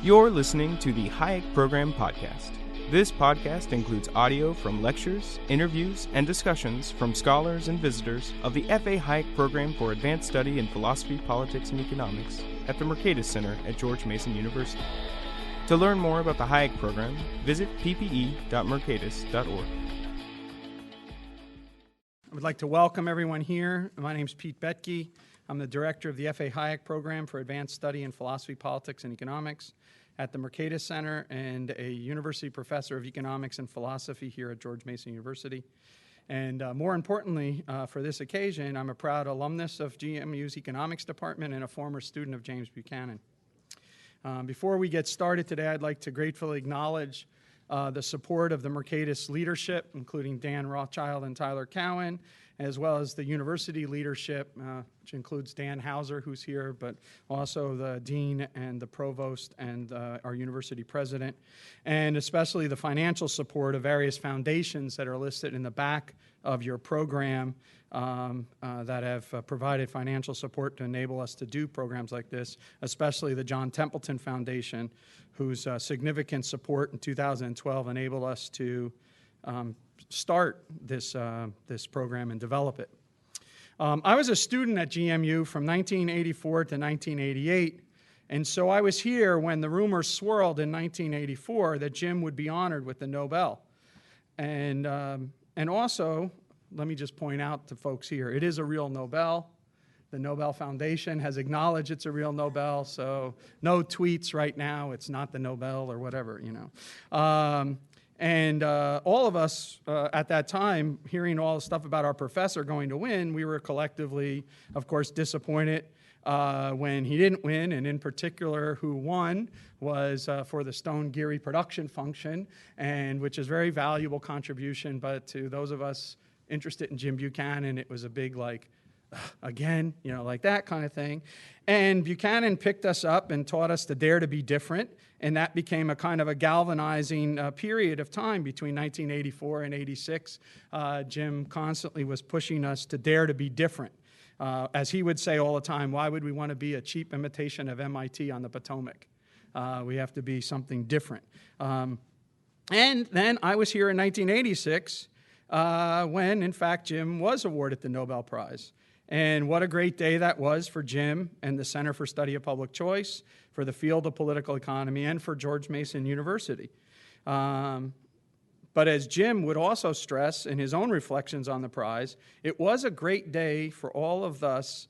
You're listening to the Hayek Program Podcast. This podcast includes audio from lectures, interviews, and discussions from scholars and visitors of the F.A. Hayek Program for Advanced Study in Philosophy, Politics, and Economics at the Mercatus Center at George Mason University. To learn more about the Hayek Program, visit ppe.mercatus.org. I would like to welcome everyone here. My name is Pete Betke. I'm the director of the F.A. Hayek Program for Advanced Study in Philosophy, Politics, and Economics at the Mercatus Center and a university professor of economics and philosophy here at George Mason University. And more importantly, for this occasion, I'm a proud alumnus of GMU's economics department and a former student of James Buchanan. Before we get started today, I'd like to gratefully acknowledge the support of the Mercatus leadership, including Dan Rothschild and Tyler Cowan, as well as the university leadership, which includes Dan Hauser, who's here, but also the dean and the provost and our university president, and especially the financial support of various foundations that are listed in the back of your program that have provided financial support to enable us to do programs like this, especially the John Templeton Foundation, whose significant support in 2012 enabled us to start this program and develop it. I was a student at GMU from 1984 to 1988, and so I was here when the rumors swirled in 1984 that Jim would be honored with the Nobel. And also, let me just point out to folks here, it is a real Nobel. The Nobel Foundation has acknowledged it's a real Nobel, so no tweets right now, it's not the Nobel or whatever, you know. And all of us at that time, hearing all the stuff about our professor going to win, we were collectively, of course, disappointed when he didn't win, and in particular, who won was for the Stone-Geary production function, and which is a very valuable contribution, but to those of us interested in Jim Buchanan, it was a big, like, again, you know, like that kind of thing. And Buchanan picked us up and taught us to dare to be different, and that became a kind of a galvanizing period of time between 1984 and 86. Jim constantly was pushing us to dare to be different. As he would say all the time, why would we want to be a cheap imitation of MIT on the Potomac? We have to be something different. And then I was here in 1986 when, in fact, Jim was awarded the Nobel Prize. And what a great day that was for Jim and the Center for Study of Public Choice, for the field of political economy, and for George Mason University. But as Jim would also stress in his own reflections on the prize, it was a great day for all of us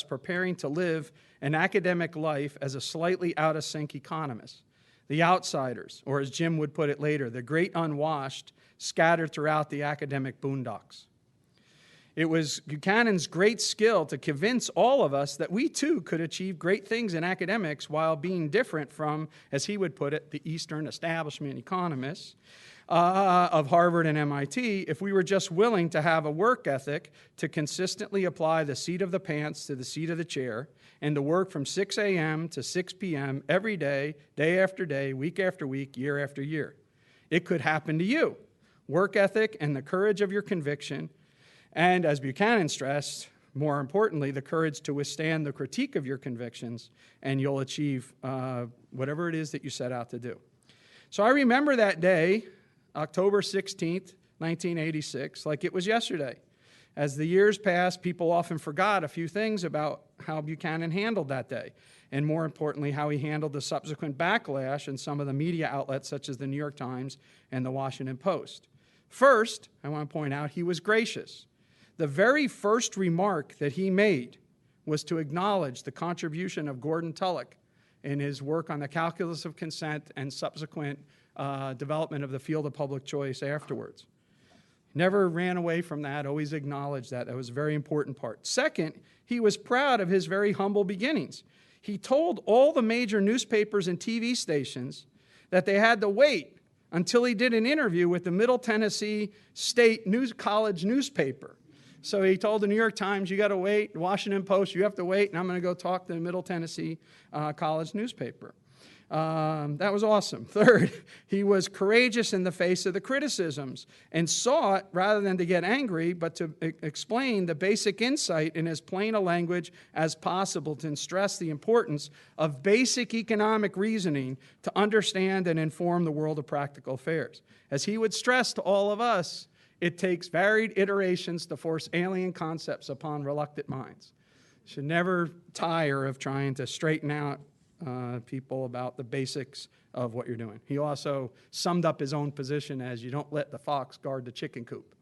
preparing to live an academic life as a slightly out-of-sync economist. The outsiders, or as Jim would put it later, the great unwashed, scattered throughout the academic boondocks. It was Buchanan's great skill to convince all of us that we too could achieve great things in academics while being different from, as he would put it, the Eastern establishment economists of Harvard and MIT, if we were just willing to have a work ethic to consistently apply the seat of the pants to the seat of the chair and to work from 6 a.m. to 6 p.m. every day, day after day, week after week, year after year. It could happen to you. Work ethic and the courage of your conviction, and as Buchanan stressed, more importantly, the courage to withstand the critique of your convictions, and you'll achieve whatever it is that you set out to do. So I remember that day, October 16th, 1986, like it was yesterday. As the years passed, people often forgot a few things about how Buchanan handled that day, and more importantly, how he handled the subsequent backlash in some of the media outlets such as the New York Times and the Washington Post. First, I want to point out, he was gracious. The very first remark that he made was to acknowledge the contribution of Gordon Tullock in his work on the calculus of consent and subsequent development of the field of public choice afterwards. Never ran away from that, always acknowledged that. That was a very important part. Second, he was proud of his very humble beginnings. He told all the major newspapers and TV stations that they had to wait until he did an interview with the Middle Tennessee State College newspaper. So he told the New York Times, you got to wait, the Washington Post, you have to wait, and I'm going to go talk to the Middle Tennessee College newspaper. That was awesome. Third, he was courageous in the face of the criticisms and sought, rather than to get angry, but to explain the basic insight in as plain a language as possible to stress the importance of basic economic reasoning to understand and inform the world of practical affairs. As he would stress to all of us, it takes varied iterations to force alien concepts upon reluctant minds. Should never tire of trying to straighten out people about the basics of what you're doing. He also summed up his own position as you don't let the fox guard the chicken coop,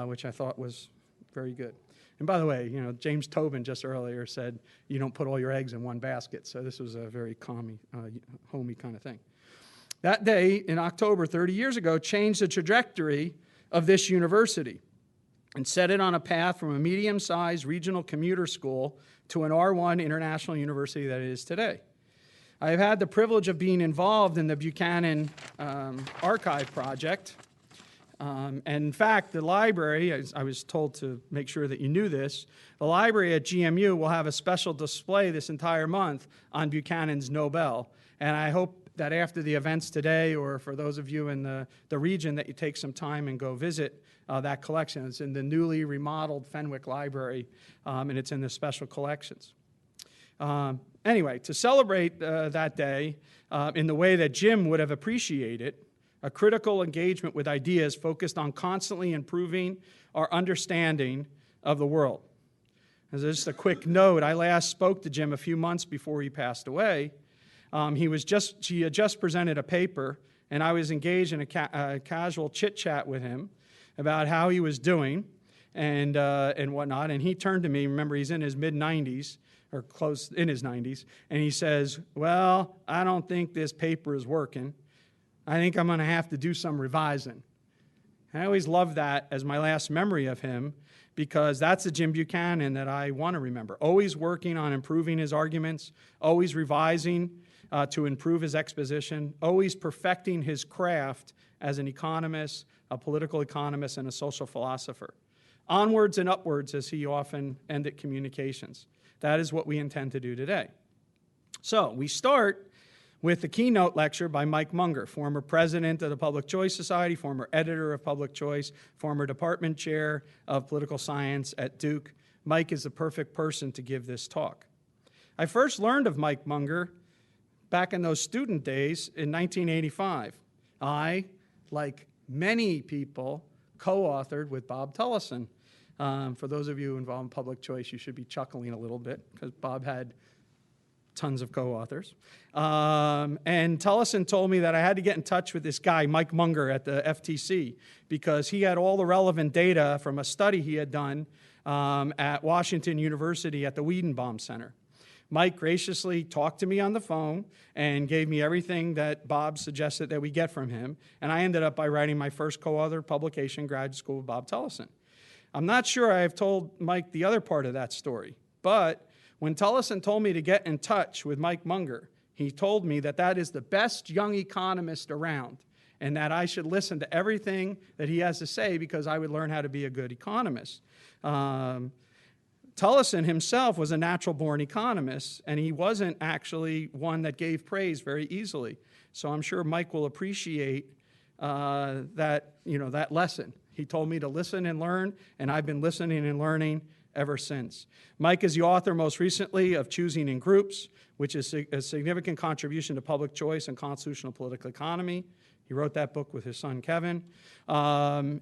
which I thought was very good. And by the way, James Tobin just earlier said you don't put all your eggs in one basket, so this was a very homey kind of thing. That day in October 30 years ago changed the trajectory of this university and set it on a path from a medium-sized regional commuter school to an R1 international university that it is today. I have had the privilege of being involved in the Buchanan archive project. And in fact, the library, I was told to make sure that you knew this, the library at GMU will have a special display this entire month on Buchanan's Nobel. And I hope that after the events today, or for those of you in the region, that you take some time and go visit that collection. It's in the newly remodeled Fenwick Library, and it's in the special collections. Anyway, to celebrate that day in the way that Jim would have appreciated, a critical engagement with ideas focused on constantly improving our understanding of the world. As just a quick note, I last spoke to Jim a few months before he passed away. He had just presented a paper, and I was engaged in a casual chit-chat with him about how he was doing and whatnot. And he turned to me, remember he's in his mid-90s, or close in his 90s, and he says, well, I don't think this paper is working. I think I'm going to have to do some revising. And I always loved that as my last memory of him, because that's the Jim Buchanan that I want to remember. Always working on improving his arguments, always revising to improve his exposition, always perfecting his craft as an economist, a political economist, and a social philosopher. Onwards and upwards, as he often ended communications. That is what we intend to do today. So we start with the keynote lecture by Mike Munger, former president of the Public Choice Society, former editor of Public Choice, former department chair of political science at Duke. Mike is the perfect person to give this talk. I first learned of Mike Munger back in those student days in 1985. I, like many people, co-authored with Bob Tullison. For those of you involved in public choice, you should be chuckling a little bit because Bob had tons of co-authors. And Tullison told me that I had to get in touch with this guy, Mike Munger, at the FTC, because he had all the relevant data from a study he had done at Washington University at the Wiedenbaum Center. Mike graciously talked to me on the phone and gave me everything that Bob suggested that we get from him, and I ended up by writing my first co-author publication, Graduate School with Bob Tullison. I'm not sure I have told Mike the other part of that story, but when Tullison told me to get in touch with Mike Munger, he told me that that is the best young economist around and that I should listen to everything that he has to say because I would learn how to be a good economist. Tullison himself was a natural-born economist, and he wasn't actually one that gave praise very easily. So I'm sure Mike will appreciate that lesson. He told me to listen and learn, and I've been listening and learning ever since. Mike is the author most recently of Choosing in Groups, which is a significant contribution to public choice and constitutional political economy. He wrote that book with his son, Kevin.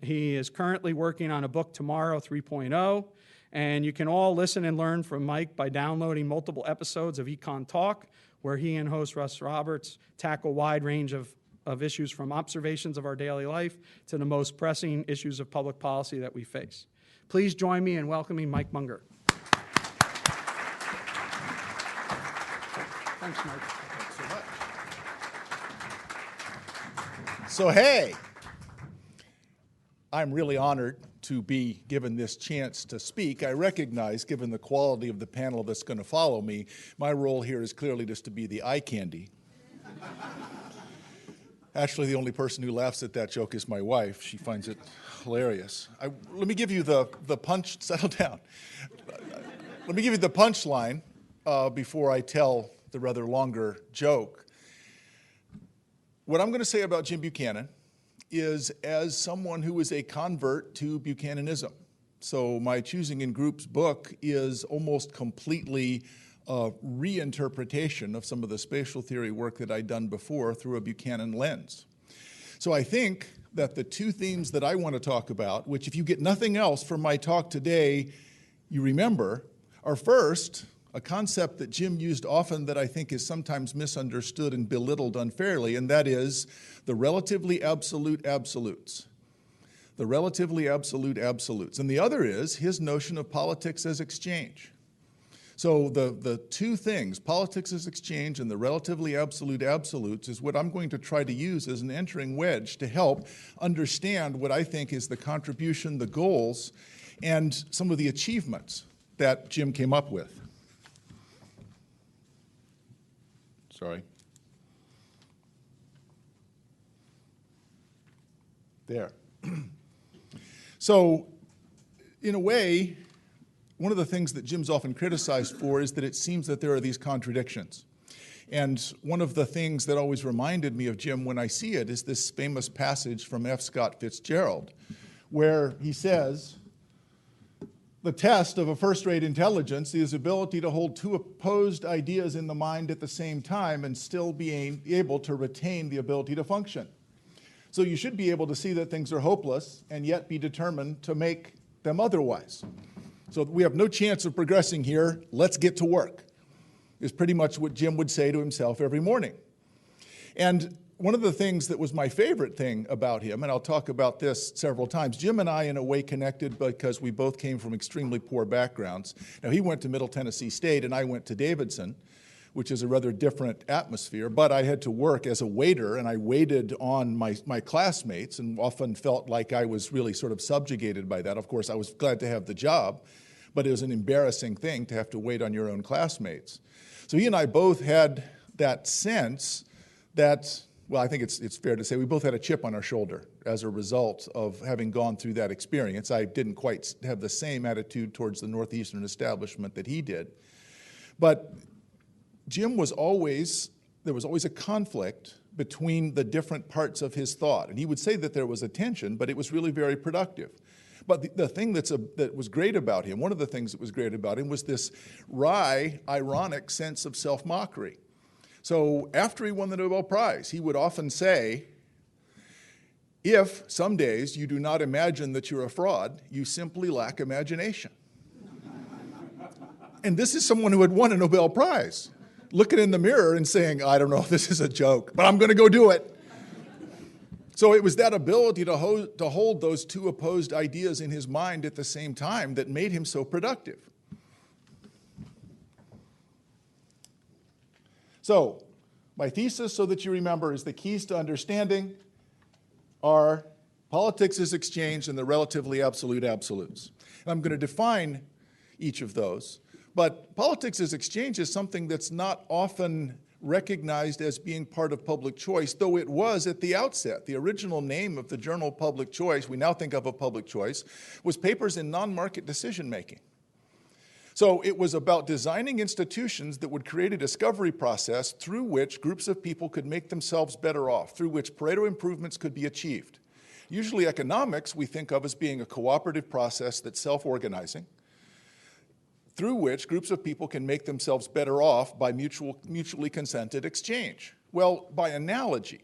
He is currently working on a book tomorrow, 3.0, and you can all listen and learn from Mike by downloading multiple episodes of Econ Talk, where he and host Russ Roberts tackle a wide range of issues from observations of our daily life to the most pressing issues of public policy that we face. Please join me in welcoming Mike Munger. Thanks, Mike. Thanks so much. So, hey, I'm really honored to be given this chance to speak. I recognize, given the quality of the panel that's going to follow me, my role here is clearly just to be the eye candy. Actually, the only person who laughs at that joke is my wife. She finds it hilarious. Let me give you the punch. Settle down. Let me give you the punchline before I tell the rather longer joke. What I'm going to say about Jim Buchanan is as someone who is a convert to Buchananism. So my Choosing in Groups book is almost completely a reinterpretation of some of the spatial theory work that I'd done before through a Buchanan lens. So I think that the two themes that I want to talk about, which if you get nothing else from my talk today, you remember, are first, a concept that Jim used often that I think is sometimes misunderstood and belittled unfairly, and that is the relatively absolute absolutes. The relatively absolute absolutes. And the other is his notion of politics as exchange. So the two things, politics as exchange and the relatively absolute absolutes, is what I'm going to try to use as an entering wedge to help understand what I think is the contribution, the goals, and some of the achievements that Jim came up with. Sorry. There. So, in a way, one of the things that Jim's often criticized for is that it seems that there are these contradictions. And one of the things that always reminded me of Jim when I see it is this famous passage from F. Scott Fitzgerald, where he says, the test of a first-rate intelligence is ability to hold two opposed ideas in the mind at the same time and still be able to retain the ability to function. So you should be able to see that things are hopeless and yet be determined to make them otherwise. So we have no chance of progressing here, let's get to work, is pretty much what Jim would say to himself every morning. And one of the things that was my favorite thing about him, and I'll talk about this several times, Jim and I in a way connected because we both came from extremely poor backgrounds. Now he went to Middle Tennessee State and I went to Davidson, which is a rather different atmosphere, but I had to work as a waiter and I waited on my classmates and often felt like I was really sort of subjugated by that. Of course, I was glad to have the job, but it was an embarrassing thing to have to wait on your own classmates. So he and I both had that sense that, well, I think it's fair to say we both had a chip on our shoulder as a result of having gone through that experience. I didn't quite have the same attitude towards the Northeastern establishment that he did. But Jim was always, there was always a conflict between the different parts of his thought. And he would say that there was a tension, but it was really very productive. But the thing that was great about him, one of the things that was great about him was this wry, ironic sense of self-mockery. So after he won the Nobel Prize, he would often say, if some days you do not imagine that you're a fraud, you simply lack imagination. And this is someone who had won a Nobel Prize, looking in the mirror and saying, I don't know if this is a joke, but I'm going to go do it. So it was that ability to hold those two opposed ideas in his mind at the same time that made him so productive. So, my thesis, so that you remember, is the keys to understanding are politics is exchange and the relatively absolute absolutes. And I'm going to define each of those. But politics as exchange is something that's not often recognized as being part of public choice, though it was at the outset. The original name of the journal Public Choice, we now think of a Public Choice, was Papers in Non-Market Decision-Making. So it was about designing institutions that would create a discovery process through which groups of people could make themselves better off, through which Pareto improvements could be achieved. Usually economics we think of as being a cooperative process that's self-organizing, through which groups of people can make themselves better off by mutually consented exchange. Well, by analogy,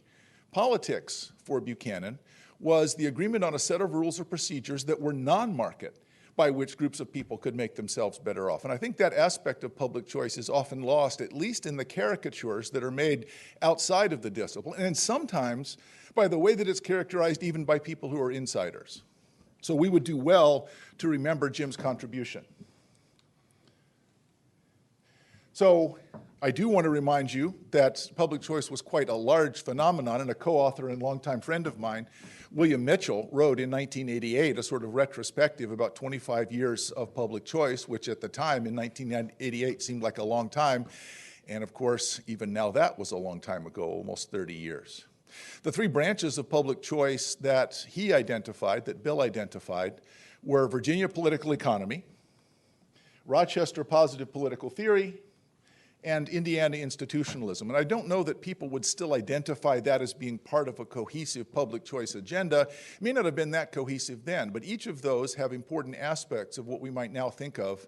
politics for Buchanan was the agreement on a set of rules or procedures that were non-market, by which groups of people could make themselves better off. And I think that aspect of public choice is often lost, at least in the caricatures that are made outside of the discipline, and sometimes by the way that it's characterized even by people who are insiders. So we would do well to remember Jim's contribution. So I do want to remind you that public choice was quite a large phenomenon, and a co-author and longtime friend of mine, William Mitchell, wrote in 1988 a sort of retrospective about 25 years of public choice, which at the time in 1988 seemed like a long time. And of course, even now that was a long time ago, almost 30 years. The three branches of public choice that he identified, that Bill identified, were Virginia political economy, Rochester positive political theory, and Indiana institutionalism. And I don't know that people would still identify that as being part of a cohesive public choice agenda. It may not have been that cohesive then, but each of those have important aspects of what we might now think of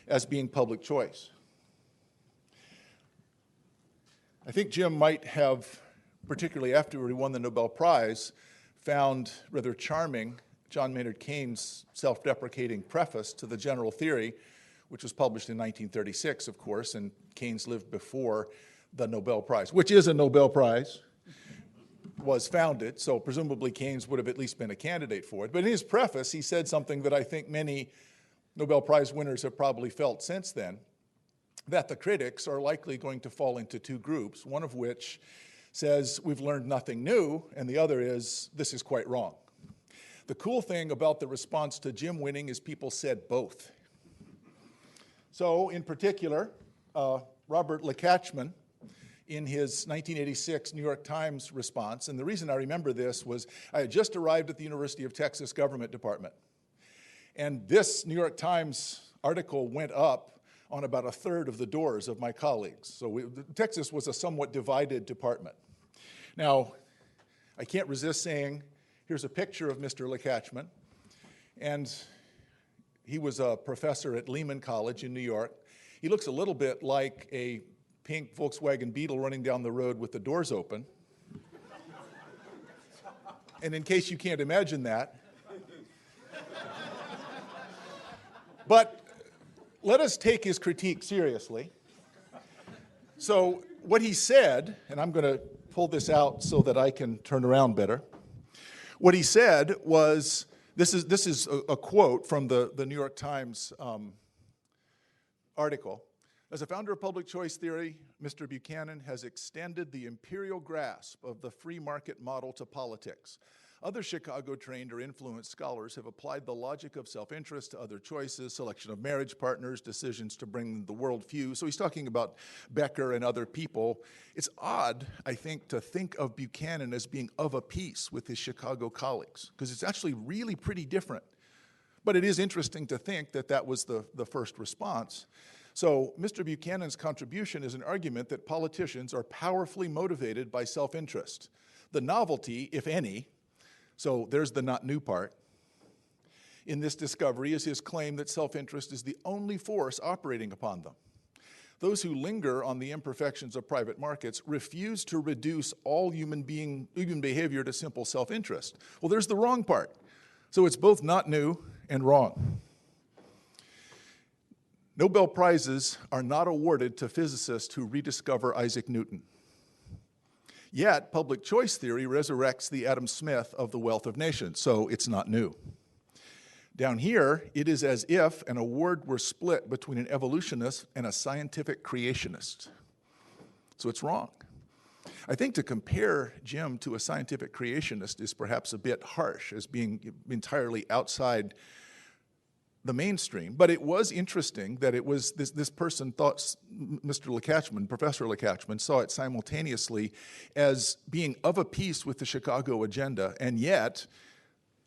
as being public choice. I think Jim might have, particularly after he won the Nobel Prize, found rather charming John Maynard Keynes' self-deprecating preface to the General Theory, which was published in 1936, of course, and Keynes lived before the Nobel Prize, which is a Nobel Prize, was founded, so presumably Keynes would have at least been a candidate for it. But in his preface, he said something that I think many Nobel Prize winners have probably felt since then, that the critics are likely going to fall into two groups, one of which says we've learned nothing new, and the other is this is quite wrong. The cool thing about the response to Jim winning is people said both. So, in particular, Robert Lekachman, in his 1986 New York Times response, and the reason I remember this was I had just arrived at the University of Texas Government Department, and this New York Times article went up on about a third of the doors of my colleagues. So Texas was a somewhat divided department. Now, I can't resist saying, here's a picture of Mr. Lekachman, and he was a professor at Lehman College in New York. He looks a little bit like a pink Volkswagen Beetle running down the road with the doors open. And in case you can't imagine that, but let us take his critique seriously. So what he said, and I'm going to pull this out so that I can turn around better. What he said was, this is a quote from the New York Times article. As a founder of public choice theory, Mr. Buchanan has extended the imperial grasp of the free market model to politics. Other Chicago-trained or influenced scholars have applied the logic of self-interest to other choices, selection of marriage partners, decisions to bring the world few. So he's talking about Becker and other people. It's odd, I think, to think of Buchanan as being of a piece with his Chicago colleagues, because it's actually really pretty different. But it is interesting to think that that was the first response. So Mr. Buchanan's contribution is an argument that politicians are powerfully motivated by self-interest. The novelty, if any, so there's the not new part, in this discovery is his claim that self-interest is the only force operating upon them. Those who linger on the imperfections of private markets refuse to reduce all human behavior to simple self-interest. Well, there's the wrong part. So it's both not new and wrong. Nobel Prizes are not awarded to physicists who rediscover Isaac Newton. Yet, public choice theory resurrects the Adam Smith of the wealth of nations, so it's not new. Down here, it is as if an award were split between an evolutionist and a scientific creationist. So it's wrong. I think to compare Jim to a scientific creationist is perhaps a bit harsh, as being entirely outside the mainstream, but it was interesting that it was this person thought, Mr. Lekachman, Professor Lekachman, saw it simultaneously as being of a piece with the Chicago agenda, and yet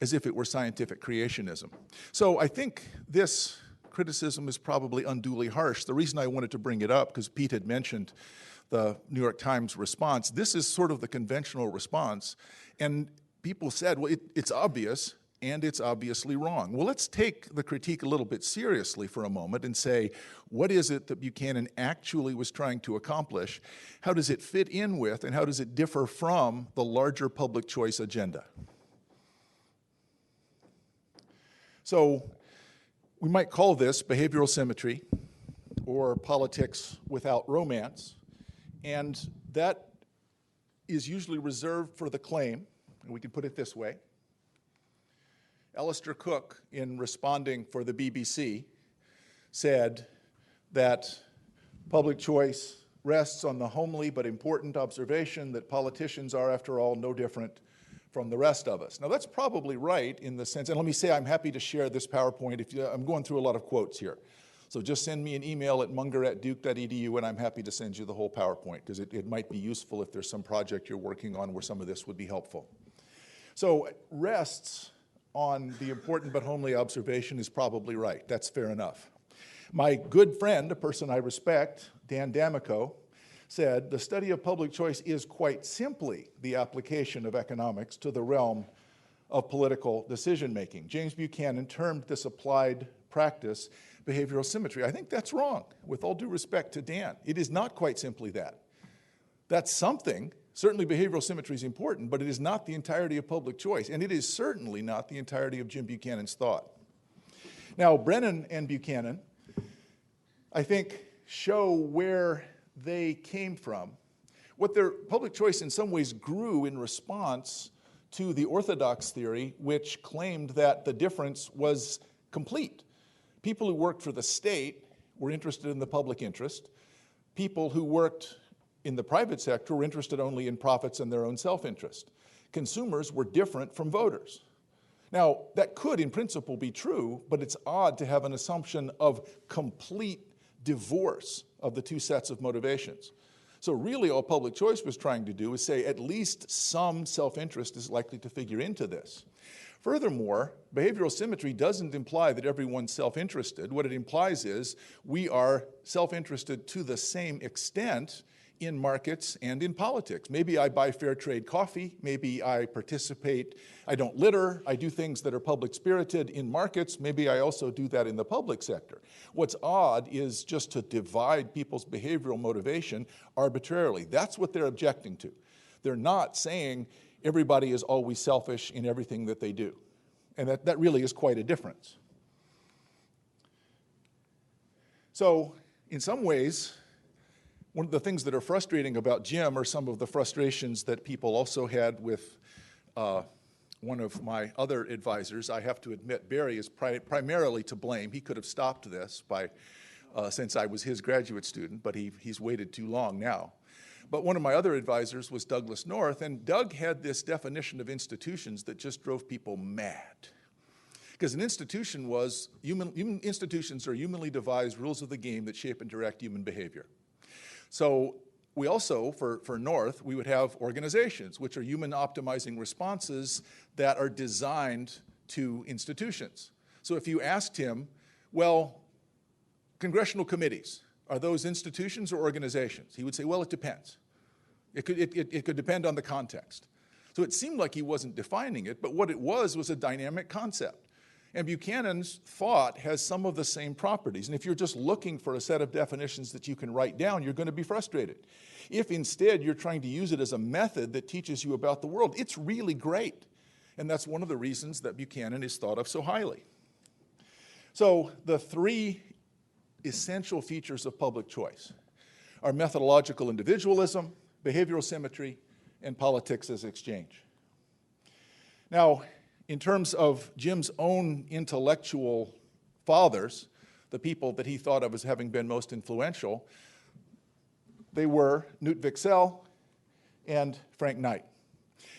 as if it were scientific creationism. So I think this criticism is probably unduly harsh. The reason I wanted to bring it up, because Pete had mentioned the New York Times response, this is sort of the conventional response, and people said, well, it's obvious, and it's obviously wrong. Well, let's take the critique a little bit seriously for a moment and say, what is it that Buchanan actually was trying to accomplish? How does it fit in with, and how does it differ from the larger public choice agenda? So we might call this behavioral symmetry or politics without romance, and that is usually reserved for the claim, and we can put it this way. Alistair Cook, in responding for the BBC, said that public choice rests on the homely but important observation that politicians are, after all, no different from the rest of us. Now, that's probably right in the sense, and let me say I'm happy to share this PowerPoint. I'm going through a lot of quotes here. So just send me an email at munger@duke.edu, and I'm happy to send you the whole PowerPoint, because it might be useful if there's some project you're working on where some of this would be helpful. So rests on the important but homely observation is probably right. That's fair enough. My good friend, a person I respect, Dan D'Amico, said, "The study of public choice is quite simply the application of economics to the realm of political decision-making." James Buchanan termed this applied practice behavioral symmetry. I think that's wrong, with all due respect to Dan. It is not quite simply that. That's something. Certainly behavioral symmetry is important, but it is not the entirety of public choice, and it is certainly not the entirety of Jim Buchanan's thought. Now, Brennan and Buchanan, I think, show where they came from. What their public choice in some ways grew in response to the orthodox theory, which claimed that the difference was complete. People who worked for the state were interested in the public interest. People who worked in the private sector were interested only in profits and their own self-interest. Consumers were different from voters. Now, that could in principle be true, but it's odd to have an assumption of complete divorce of the two sets of motivations. So really all public choice was trying to do is say at least some self-interest is likely to figure into this. Furthermore, behavioral symmetry doesn't imply that everyone's self-interested. What it implies is we are self-interested to the same extent in markets and in politics. Maybe I buy fair trade coffee, maybe I participate, I don't litter, I do things that are public spirited in markets, maybe I also do that in the public sector. What's odd is just to divide people's behavioral motivation arbitrarily. That's what they're objecting to. They're not saying everybody is always selfish in everything that they do. And that really is quite a difference. So, in some ways, one of the things that are frustrating about Jim are some of the frustrations that people also had with one of my other advisors. I have to admit, Barry is primarily to blame. He could have stopped this since I was his graduate student, but he's waited too long now. But one of my other advisors was Douglas North, and Doug had this definition of institutions that just drove people mad. Because an institution was, institutions are humanly devised rules of the game that shape and direct human behavior. So we also, for North, we would have organizations, which are human optimizing responses that are designed to institutions. So if you asked him, well, congressional committees, are those institutions or organizations? He would say, well, it depends. It could depend on the context. So it seemed like he wasn't defining it, but what it was a dynamic concept. And Buchanan's thought has some of the same properties. And if you're just looking for a set of definitions that you can write down, you're going to be frustrated. If instead you're trying to use it as a method that teaches you about the world, it's really great. And that's one of the reasons that Buchanan is thought of so highly. So the three essential features of public choice are methodological individualism, behavioral symmetry, and politics as exchange. Now, in terms of Jim's own intellectual fathers, the people that he thought of as having been most influential, they were Knut Wicksell and Frank Knight.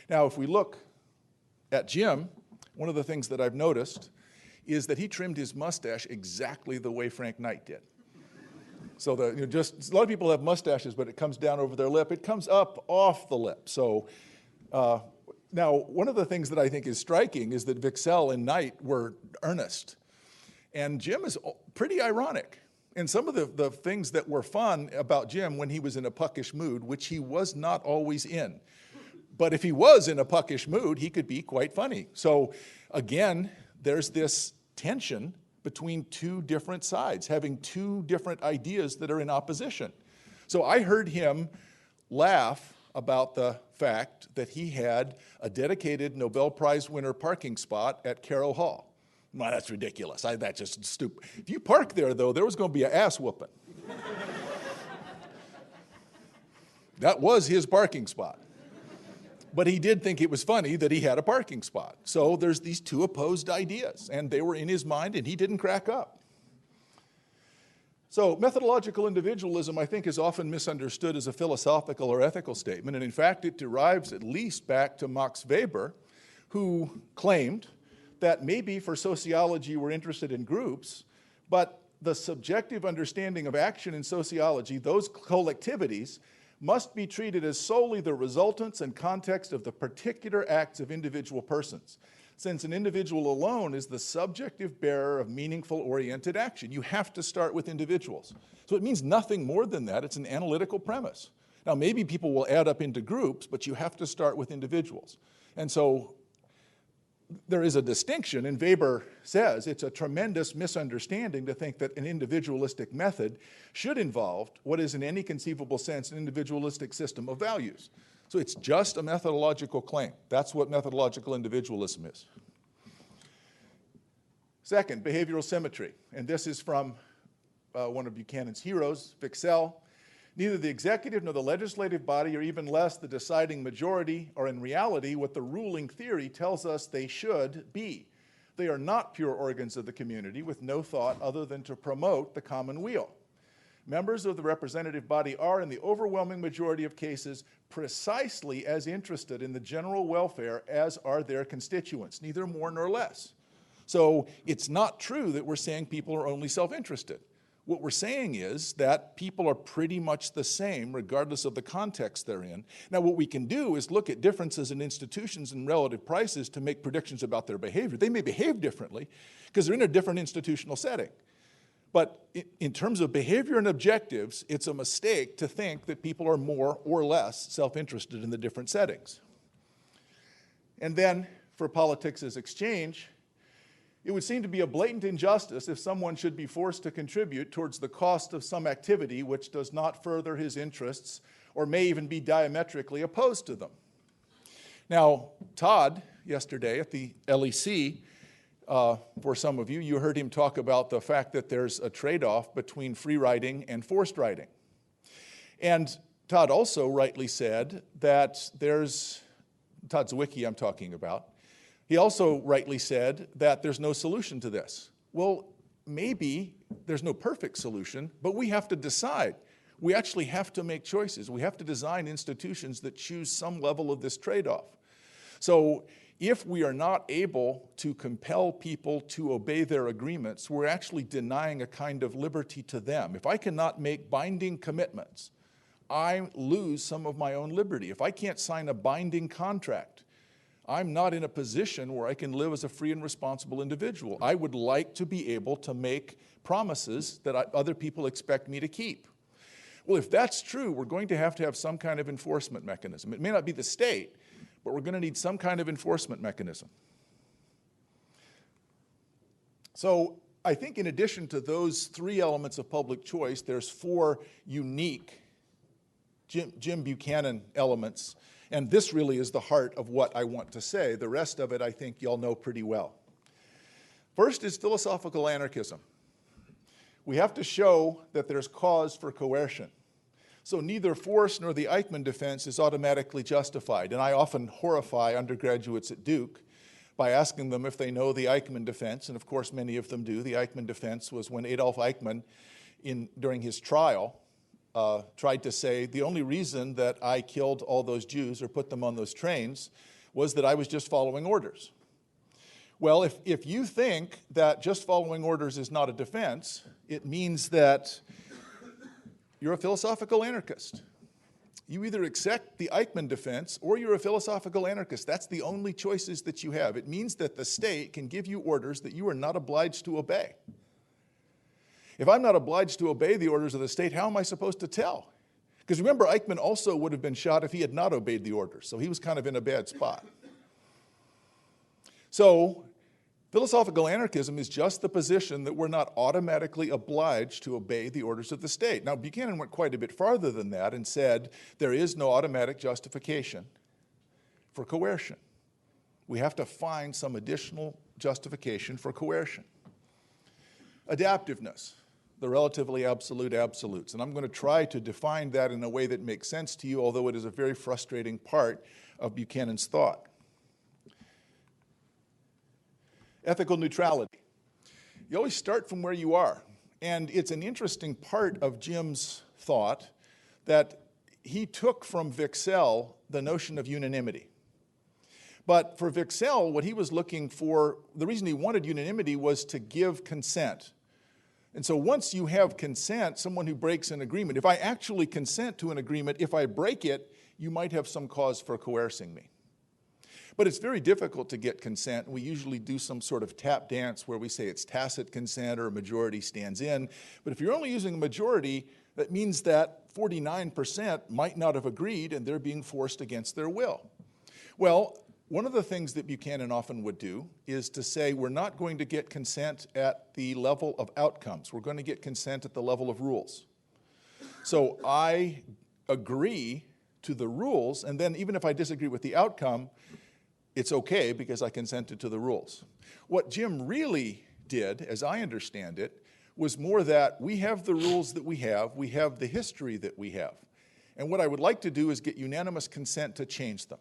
Now, if we look at Jim, one of the things that I've noticed is that he trimmed his mustache exactly the way Frank Knight did. So a lot of people have mustaches, but it comes down over their lip. It comes up off the lip. So now, one of the things that I think is striking is that Wicksell and Knight were earnest. And Jim is pretty ironic. And some of the things that were fun about Jim when he was in a puckish mood, which he was not always in. But if he was in a puckish mood, he could be quite funny. So again, there's this tension between two different sides, having two different ideas that are in opposition. So I heard him laugh about the fact that he had a dedicated Nobel Prize winner parking spot at Carroll Hall. Well, that's ridiculous. That's just stupid. If you park there, though, there was going to be an ass whooping. That was his parking spot. But he did think it was funny that he had a parking spot. So there's these two opposed ideas, and they were in his mind, and he didn't crack up. So methodological individualism, I think, is often misunderstood as a philosophical or ethical statement, and in fact, it derives at least back to Max Weber, who claimed that maybe for sociology we're interested in groups, but the subjective understanding of action in sociology, those collectivities, must be treated as solely the resultants and context of the particular acts of individual persons. since an individual alone is the subjective bearer of meaningful oriented action. You have to start with individuals. So it means nothing more than that. It's an analytical premise. Now, maybe people will add up into groups, but you have to start with individuals. And so there is a distinction, and Weber says it's a tremendous misunderstanding to think that an individualistic method should involve what is in any conceivable sense an individualistic system of values. So it's just a methodological claim. That's what methodological individualism is. Second, behavioral symmetry. And this is from one of Buchanan's heroes, Wicksell. Neither the executive nor the legislative body, or even less the deciding majority, are in reality what the ruling theory tells us they should be. They are not pure organs of the community with no thought other than to promote the common weal. Members of the representative body are, in the overwhelming majority of cases, precisely as interested in the general welfare as are their constituents, neither more nor less. So it's not true that we're saying people are only self-interested. What we're saying is that people are pretty much the same regardless of the context they're in. Now, what we can do is look at differences in institutions and relative prices to make predictions about their behavior. They may behave differently because they're in a different institutional setting. But in terms of behavior and objectives, it's a mistake to think that people are more or less self-interested in the different settings. And then, for politics as exchange, it would seem to be a blatant injustice if someone should be forced to contribute towards the cost of some activity which does not further his interests or may even be diametrically opposed to them. Now, Todd, yesterday at the LEC, for some of you, you heard him talk about the fact that there's a trade-off between free riding and forced riding. And Todd also rightly said that Todd Zwicky I'm talking about, he also rightly said that there's no solution to this. Well, maybe there's no perfect solution, but we have to decide. We actually have to make choices. We have to design institutions that choose some level of this trade-off. So if we are not able to compel people to obey their agreements, we're actually denying a kind of liberty to them. If I cannot make binding commitments, I lose some of my own liberty. If I can't sign a binding contract, I'm not in a position where I can live as a free and responsible individual. I would like to be able to make promises that other people expect me to keep. Well, if that's true, we're going to have some kind of enforcement mechanism. It may not be the state, but we're going to need some kind of enforcement mechanism. So I think in addition to those three elements of public choice, there's four unique Jim Buchanan elements. And this really is the heart of what I want to say. The rest of it, I think y'all know pretty well. First is philosophical anarchism. We have to show that there's cause for coercion. So neither force nor the Eichmann defense is automatically justified. And I often horrify undergraduates at Duke by asking them if they know the Eichmann defense. And of course, many of them do. The Eichmann defense was when Adolf Eichmann, during his trial, tried to say, the only reason that I killed all those Jews or put them on those trains was that I was just following orders. Well, if you think that just following orders is not a defense, it means that you're a philosophical anarchist. You either accept the Eichmann defense or you're a philosophical anarchist. That's the only choices that you have. It means that the state can give you orders that you are not obliged to obey. If I'm not obliged to obey the orders of the state, how am I supposed to tell? Because remember, Eichmann also would have been shot if he had not obeyed the orders, so he was kind of in a bad spot. So philosophical anarchism is just the position that we're not automatically obliged to obey the orders of the state. Now, Buchanan went quite a bit farther than that and said there is no automatic justification for coercion. We have to find some additional justification for coercion. Adaptiveness, the relatively absolute absolutes. And I'm going to try to define that in a way that makes sense to you, although it is a very frustrating part of Buchanan's thought. Ethical neutrality. You always start from where you are. And it's an interesting part of Jim's thought that he took from Wicksell the notion of unanimity. But for Wicksell, what he was looking for, the reason he wanted unanimity was to give consent. And so once you have consent, someone who breaks an agreement, if I actually consent to an agreement, if I break it, you might have some cause for coercing me. But it's very difficult to get consent. We usually do some sort of tap dance where we say it's tacit consent or a majority stands in. But if you're only using a majority, that means that 49% might not have agreed and they're being forced against their will. Well, one of the things that Buchanan often would do is to say we're not going to get consent at the level of outcomes. We're going to get consent at the level of rules. So I agree to the rules, and then even if I disagree with the outcome, it's okay because I consented to the rules. What Jim really did, as I understand it, was more that we have the rules that we have the history that we have. And what I would like to do is get unanimous consent to change them.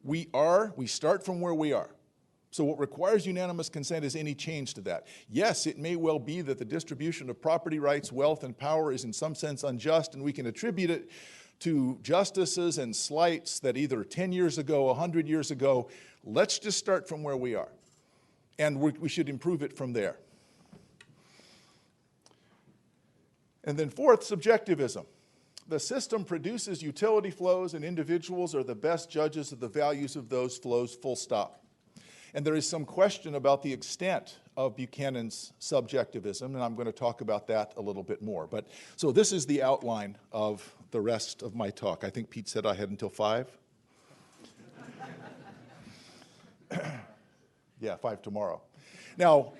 We start from where we are. So what requires unanimous consent is any change to that. Yes, it may well be that the distribution of property rights, wealth, and power is in some sense unjust, and we can attribute it to justices and slights that either 10 years ago, 100 years ago. Let's just start from where we are. And we should improve it from there. And then fourth, subjectivism. The system produces utility flows, and individuals are the best judges of the values of those flows, full stop. And there is some question about the extent of Buchanan's subjectivism, and I'm going to talk about that a little bit more. So this is the outline of the rest of my talk. I think Pete said I had until 5. Yeah, 5 tomorrow. Now,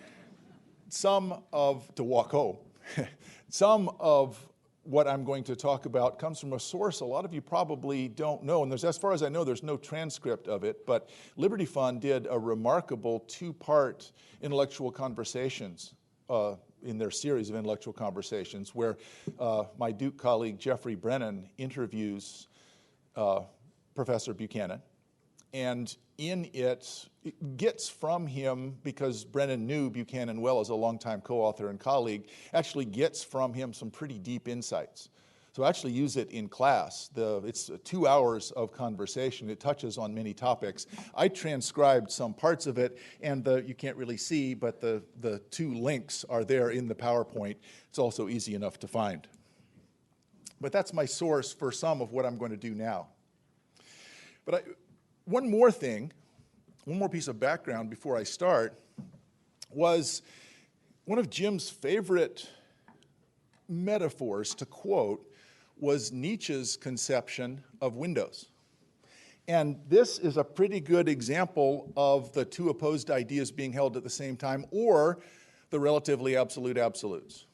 to walk home, some of what I'm going to talk about comes from a source a lot of you probably don't know, and as far as I know, there's no transcript of it, but Liberty Fund did a remarkable 2-part intellectual conversations in their series of intellectual conversations where my Duke colleague Jeffrey Brennan interviews Professor Buchanan, and in it gets from him, because Brennan knew Buchanan well as a longtime co-author and colleague, actually gets from him some pretty deep insights. So actually use it in class. It's 2 hours of conversation. It touches on many topics. I transcribed some parts of it, and you can't really see, but the 2 links are there in the PowerPoint. It's also easy enough to find. But that's my source for some of what I'm going to do now. But one more piece of background before I start was one of Jim's favorite metaphors to quote was Nietzsche's conception of windows. And this is a pretty good example of the 2 opposed ideas being held at the same time, or the relatively absolute absolutes.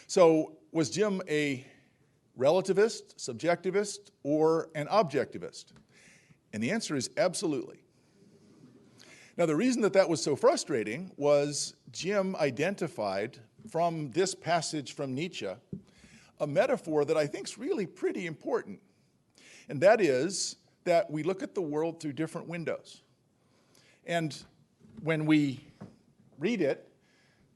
So was Jim a relativist, subjectivist, or an objectivist? And the answer is absolutely. Now, the reason that was so frustrating was Jim identified from this passage from Nietzsche a metaphor that I think is really pretty important. And that is that we look at the world through different windows. And when we read it,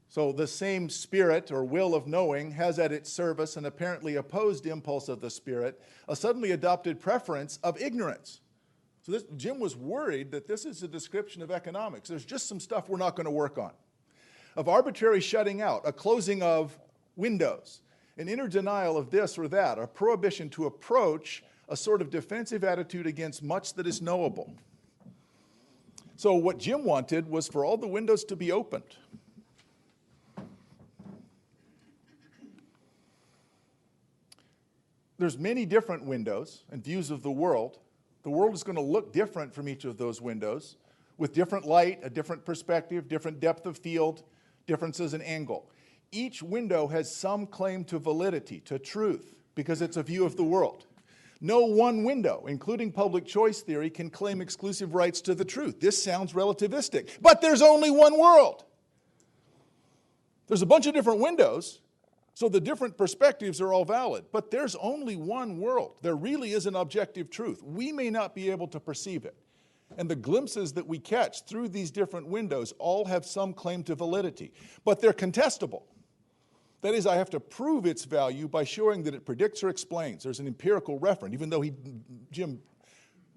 so the same spirit or will of knowing has at its service an apparently opposed impulse of the spirit, a suddenly adopted preference of ignorance. So Jim was worried that this is a description of economics. There's just some stuff we're not going to work on. Of arbitrary shutting out, a closing of windows, an inner denial of this or that, a prohibition to approach a sort of defensive attitude against much that is knowable. So what Jim wanted was for all the windows to be opened. There's many different windows and views of the world. The world is going to look different from each of those windows, with different light, a different perspective, different depth of field, differences in angle. Each window has some claim to validity, to truth, because it's a view of the world. No one window, including public choice theory, can claim exclusive rights to the truth. This sounds relativistic, but there's only one world. There's a bunch of different windows, so the different perspectives are all valid, but there's only one world. There really is an objective truth. We may not be able to perceive it. And the glimpses that we catch through these different windows all have some claim to validity, but they're contestable. That is, I have to prove its value by showing that it predicts or explains. There's an empirical reference, even though Jim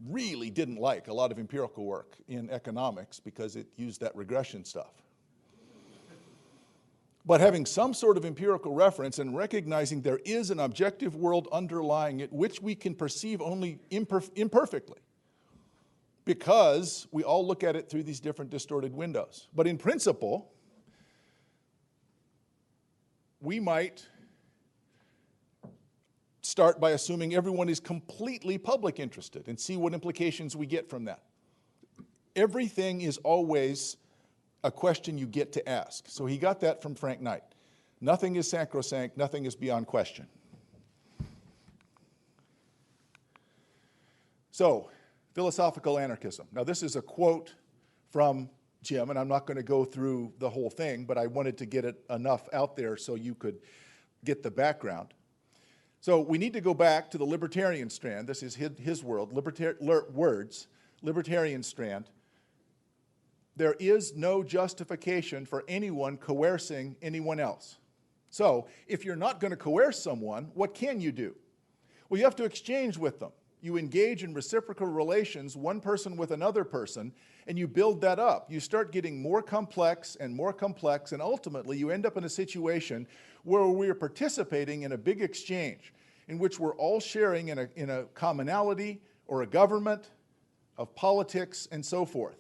really didn't like a lot of empirical work in economics because it used that regression stuff. But having some sort of empirical reference and recognizing there is an objective world underlying it, which we can perceive only imperfectly. because we all look at it through these different distorted windows. But in principle, we might start by assuming everyone is completely public interested and see what implications we get from that. Everything is always a question you get to ask. So he got that from Frank Knight. Nothing is sacrosanct, nothing is beyond question. So, philosophical anarchism. Now this is a quote from Jim, and I'm not going to go through the whole thing, but I wanted to get it enough out there so you could get the background. So we need to go back to the libertarian strand. This is his world, libertarian strand. There is no justification for anyone coercing anyone else. So if you're not going to coerce someone, what can you do? Well, you have to exchange with them. You engage in reciprocal relations, one person with another person, and you build that up. You start getting more complex, and ultimately you end up in a situation where we're participating in a big exchange in which we're all sharing in a commonality or a government of politics and so forth.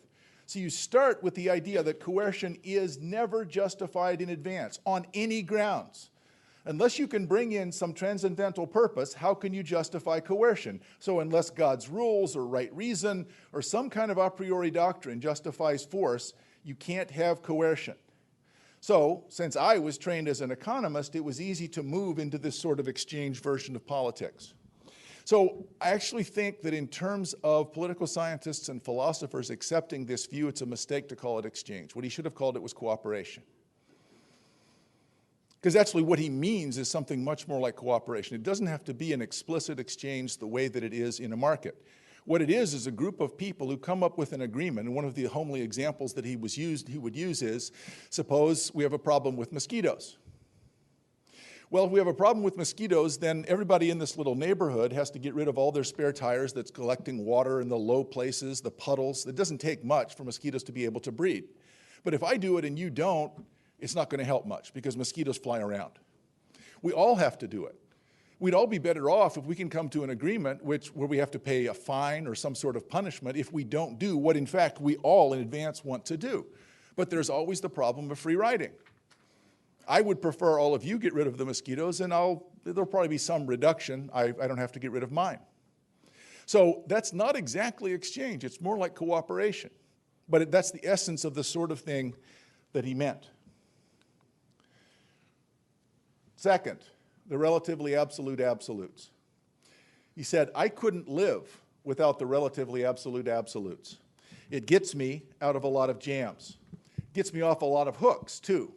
So you start with the idea that coercion is never justified in advance on any grounds. Unless you can bring in some transcendental purpose, how can you justify coercion? So unless God's rules or right reason or some kind of a priori doctrine justifies force, you can't have coercion. So since I was trained as an economist, it was easy to move into this sort of exchange version of politics. So I actually think that in terms of political scientists and philosophers accepting this view, it's a mistake to call it exchange. What he should have called it was cooperation. Because actually what he means is something much more like cooperation. It doesn't have to be an explicit exchange the way that it is in a market. What it is a group of people who come up with an agreement, and one of the homely examples that he would use is, suppose we have a problem with mosquitoes. Well, if we have a problem with mosquitoes, then everybody in this little neighborhood has to get rid of all their spare tires that's collecting water in the low places, the puddles. It doesn't take much for mosquitoes to be able to breed. But if I do it and you don't, it's not going to help much because mosquitoes fly around. We all have to do it. We'd all be better off if we can come to an agreement where we have to pay a fine or some sort of punishment if we don't do what, in fact, we all in advance want to do. But there's always the problem of free riding. I would prefer all of you get rid of the mosquitoes, and there'll probably be some reduction. I don't have to get rid of mine. So that's not exactly exchange. It's more like cooperation. But that's the essence of the sort of thing that he meant. Second, the relatively absolute absolutes. He said, I couldn't live without the relatively absolute absolutes. It gets me out of a lot of jams. It gets me off a lot of hooks, too.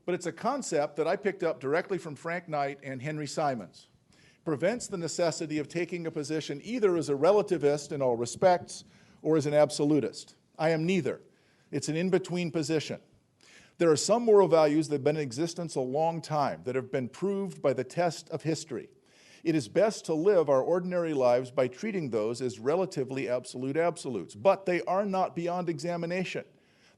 But it's a concept that I picked up directly from Frank Knight and Henry Simons. It prevents the necessity of taking a position either as a relativist in all respects or as an absolutist. I am neither. It's an in-between position. There are some moral values that have been in existence a long time that have been proved by the test of history. It is best to live our ordinary lives by treating those as relatively absolute absolutes, but they are not beyond examination.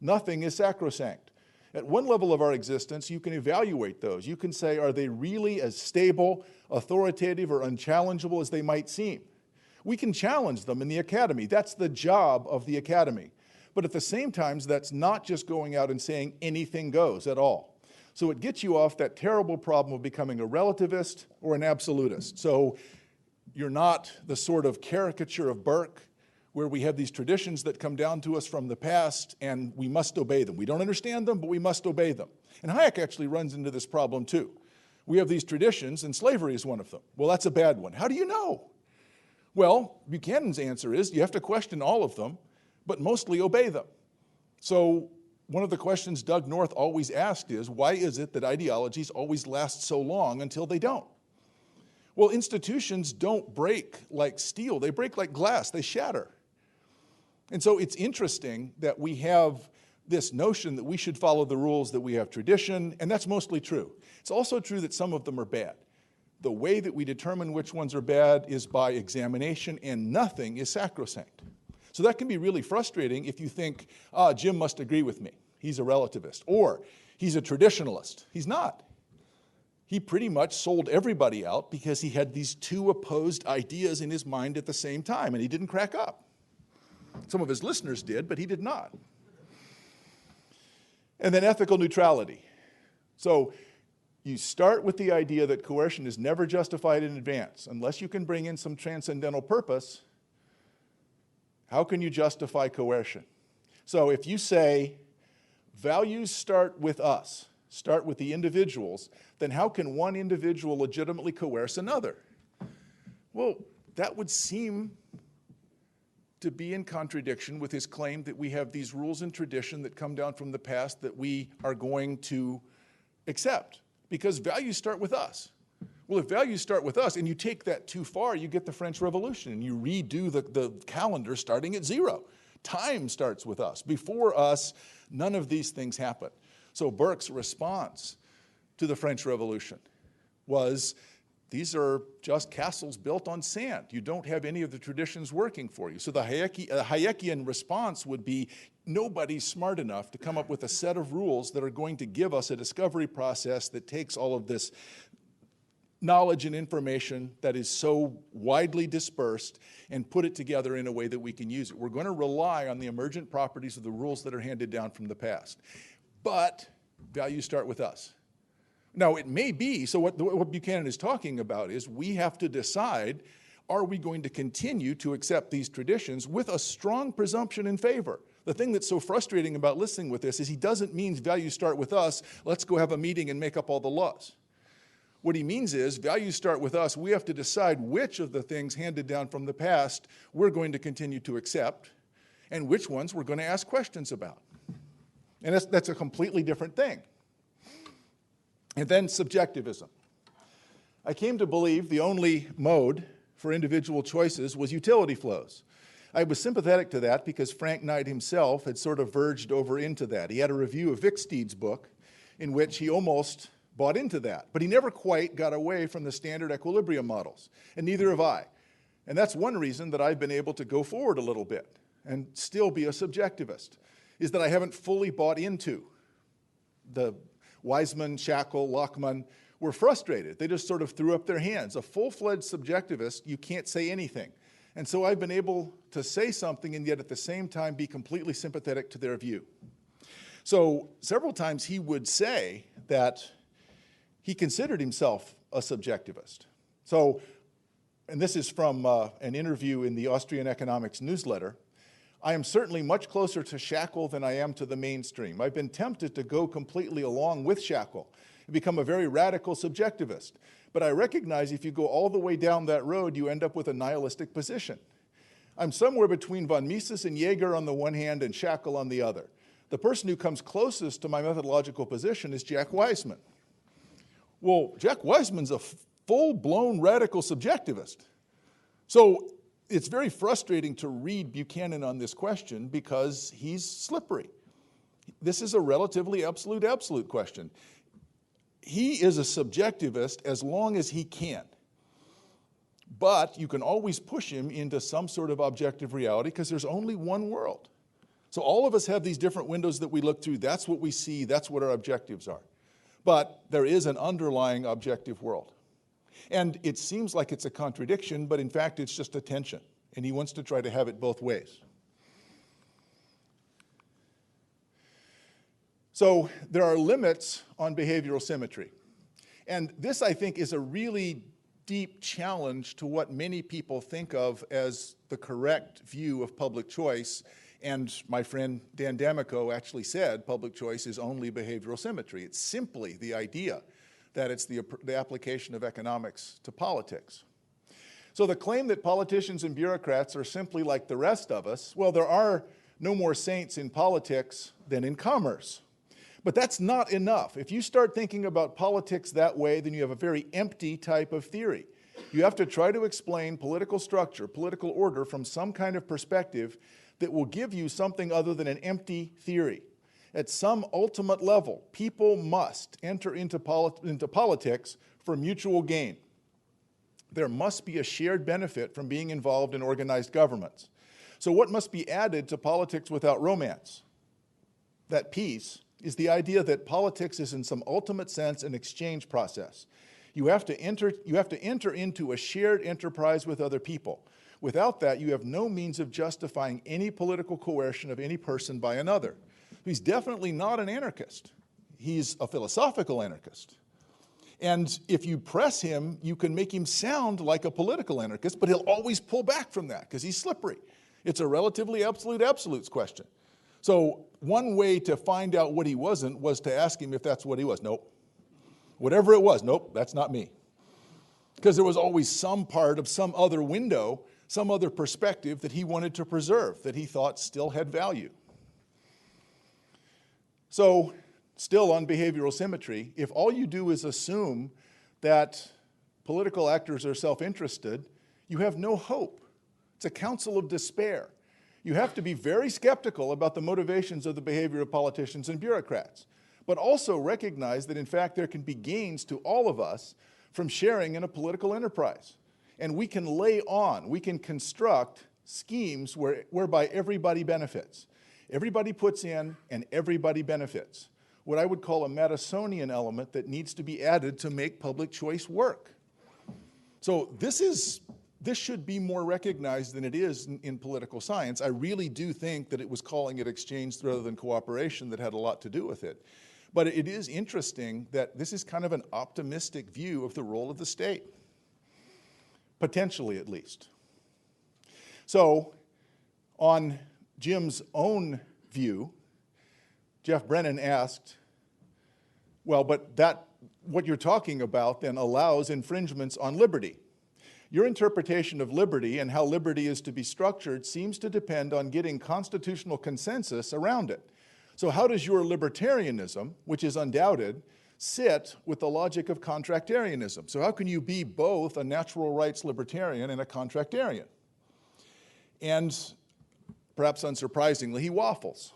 Nothing is sacrosanct. At one level of our existence, you can evaluate those. You can say, are they really as stable, authoritative, or unchallengeable as they might seem? We can challenge them in the academy. That's the job of the academy. But at the same time, that's not just going out and saying anything goes at all. So it gets you off that terrible problem of becoming a relativist or an absolutist. So you're not the sort of caricature of Burke where we have these traditions that come down to us from the past and we must obey them. We don't understand them, but we must obey them. And Hayek actually runs into this problem too. We have these traditions and slavery is one of them. Well, that's a bad one. How do you know? Well, Buchanan's answer is you have to question all of them, but mostly obey them. So one of the questions Doug North always asked is, why is it that ideologies always last so long until they don't? Well, institutions don't break like steel. They break like glass. They shatter. And so it's interesting that we have this notion that we should follow the rules, that we have tradition, and that's mostly true. It's also true that some of them are bad. The way that we determine which ones are bad is by examination, and nothing is sacrosanct. So that can be really frustrating if you think, Jim must agree with me. He's a relativist. Or he's a traditionalist. He's not. He pretty much sold everybody out because he had these two opposed ideas in his mind at the same time, and he didn't crack up. Some of his listeners did, but he did not. And then ethical neutrality. So you start with the idea that coercion is never justified in advance. Unless you can bring in some transcendental purpose, how can you justify coercion? So if you say, values start with us, start with the individuals, then how can one individual legitimately coerce another? Well, that would seem to be in contradiction with his claim that we have these rules and tradition that come down from the past that we are going to accept, because values start with us. Well, if values start with us and you take that too far, you get the French Revolution and you redo the calendar starting at 0. Time starts with us. Before us, none of these things happen. So Burke's response to the French Revolution was, these are just castles built on sand. You don't have any of the traditions working for you. So the Hayekian response would be, nobody's smart enough to come up with a set of rules that are going to give us a discovery process that takes all of this knowledge and information that is so widely dispersed and put it together in a way that we can use it. We're going to rely on the emergent properties of the rules that are handed down from the past. But values start with us. Now, it may be, so what Buchanan is talking about is we have to decide, are we going to continue to accept these traditions with a strong presumption in favor? The thing that's so frustrating about listening with this is he doesn't mean values start with us, let's go have a meeting and make up all the laws. What he means is values start with us. We have to decide which of the things handed down from the past we're going to continue to accept and which ones we're going to ask questions about. And that's a completely different thing. And then subjectivism. I came to believe the only mode for individual choices was utility flows. I was sympathetic to that because Frank Knight himself had sort of verged over into that. He had a review of Wicksteed's book in which he almost bought into that, but he never quite got away from the standard equilibrium models, and neither have I. And that's one reason that I've been able to go forward a little bit and still be a subjectivist, is that I haven't fully bought into the Wiseman, Shackle, Lockman were frustrated. They just sort of threw up their hands. A full-fledged subjectivist, you can't say anything. And so I've been able to say something and yet at the same time be completely sympathetic to their view. So several times he would say that he considered himself a subjectivist. So, and this is from an interview in the Austrian Economics newsletter, I am certainly much closer to Shackle than I am to the mainstream. I've been tempted to go completely along with Shackle and become a very radical subjectivist. But I recognize if you go all the way down that road, you end up with a nihilistic position. I'm somewhere between von Mises and Jaeger on the one hand and Shackle on the other. The person who comes closest to my methodological position is Jack Wiseman. Well, Jack Wiseman's a full-blown radical subjectivist. So it's very frustrating to read Buchanan on this question because he's slippery. This is a relatively absolute question. He is a subjectivist as long as he can. But you can always push him into some sort of objective reality because there's only one world. So all of us have these different windows that we look through. That's what we see. That's what our objectives are. But there is an underlying objective world. And it seems like it's a contradiction, but in fact it's just a tension. And he wants to try to have it both ways. So there are limits on behavioral symmetry. And this, I think, is a really deep challenge to what many people think of as the correct view of public choice. And my friend Dan D'Amico actually said public choice is only behavioral symmetry. It's simply the idea that it's the application of economics to politics. So the claim that politicians and bureaucrats are simply like the rest of us, well, there are no more saints in politics than in commerce. But that's not enough. If you start thinking about politics that way, then you have a very empty type of theory. You have to try to explain political structure, political order from some kind of perspective that will give you something other than an empty theory. At some ultimate level, people must enter into politics for mutual gain. There must be a shared benefit from being involved in organized governments. So what must be added to politics without romance? That piece is the idea that politics is in some ultimate sense an exchange process. You have to enter into a shared enterprise with other people. Without that, you have no means of justifying any political coercion of any person by another. He's definitely not an anarchist. He's a philosophical anarchist. And if you press him, you can make him sound like a political anarchist, but he'll always pull back from that because he's slippery. It's a relatively absolutes question. So one way to find out what he wasn't was to ask him if that's what he was. Nope. Whatever it was, nope, that's not me. Because there was always some part of some other window, some other perspective that he wanted to preserve, that he thought still had value. So, still on behavioral symmetry, if all you do is assume that political actors are self-interested, you have no hope. It's a counsel of despair. You have to be very skeptical about the motivations of the behavior of politicians and bureaucrats, but also recognize that in fact there can be gains to all of us from sharing in a political enterprise. And we can we can construct schemes whereby everybody benefits. Everybody puts in and everybody benefits. What I would call a Madisonian element that needs to be added to make public choice work. So this should be more recognized than it is in political science. I really do think that it was calling it exchange rather than cooperation that had a lot to do with it. But it is interesting that this is kind of an optimistic view of the role of the state, potentially at least. So on Jim's own view, Jeff Brennan asked, well, but what you're talking about then allows infringements on liberty. Your interpretation of liberty and how liberty is to be structured seems to depend on getting constitutional consensus around it. So how does your libertarianism, which is undoubted, sit with the logic of contractarianism? So how can you be both a natural rights libertarian and a contractarian? And perhaps unsurprisingly, he waffles.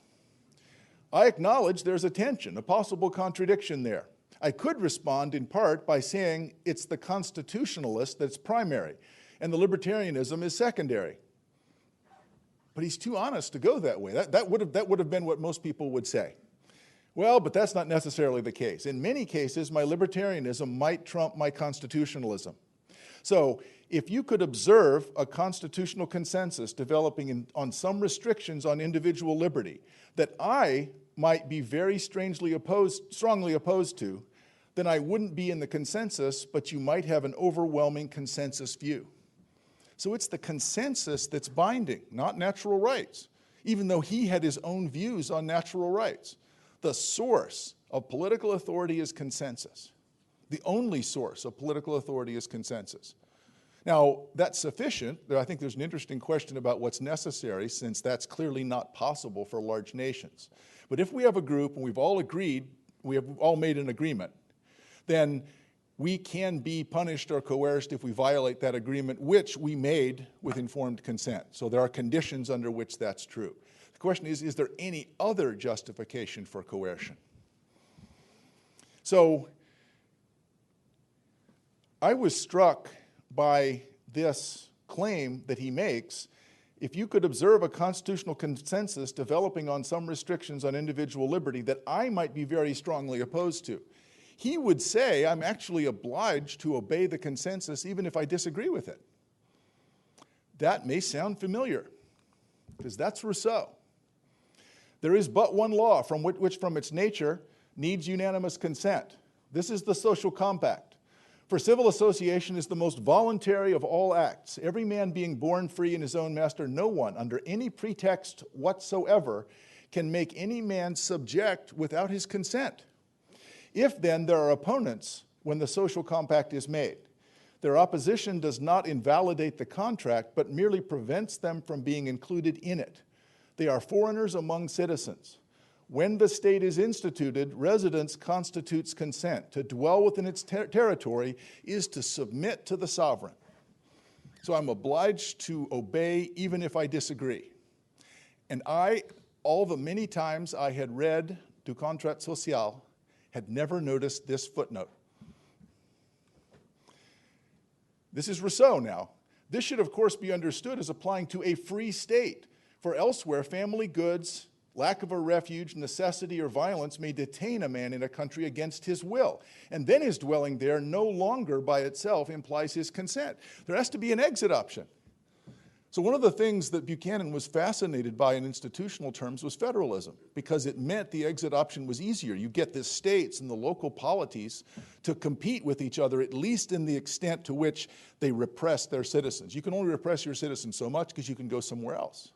I acknowledge there's a tension, a possible contradiction there. I could respond in part by saying it's the constitutionalist that's primary and the libertarianism is secondary. But he's too honest to go that way. That would have been what most people would say. Well, but that's not necessarily the case. In many cases, my libertarianism might trump my constitutionalism. So if you could observe a constitutional consensus developing on some restrictions on individual liberty that I might be very strongly opposed to, then I wouldn't be in the consensus, but you might have an overwhelming consensus view. So it's the consensus that's binding, not natural rights, even though he had his own views on natural rights. The source of political authority is consensus. The only source of political authority is consensus. Now, that's sufficient. I think there's an interesting question about what's necessary, since that's clearly not possible for large nations. But if we have a group and we've all agreed, we have all made an agreement, then we can be punished or coerced if we violate that agreement, which we made with informed consent. So there are conditions under which that's true. The question is there any other justification for coercion? So I was struck by this claim that he makes. If you could observe a constitutional consensus developing on some restrictions on individual liberty that I might be very strongly opposed to, he would say I'm actually obliged to obey the consensus even if I disagree with it. That may sound familiar, because that's Rousseau. There is but one law which from its nature needs unanimous consent. This is the social compact. For civil association is the most voluntary of all acts, every man being born free in his own master. No one, under any pretext whatsoever, can make any man subject without his consent. If then there are opponents when the social compact is made, their opposition does not invalidate the contract, but merely prevents them from being included in it. They are foreigners among citizens. When the state is instituted, residence constitutes consent. To dwell within its territory is to submit to the sovereign. So I'm obliged to obey even if I disagree. And all the many times I had read Du Contrat Social, had never noticed this footnote. This is Rousseau now. This should, of course, be understood as applying to a free state, for elsewhere family goods, lack of a refuge, necessity, or violence may detain a man in a country against his will, and then his dwelling there no longer by itself implies his consent. There has to be an exit option. So one of the things that Buchanan was fascinated by in institutional terms was federalism, because it meant the exit option was easier. You get the states and the local polities to compete with each other, at least in the extent to which they repress their citizens. You can only repress your citizens so much because you can go somewhere else.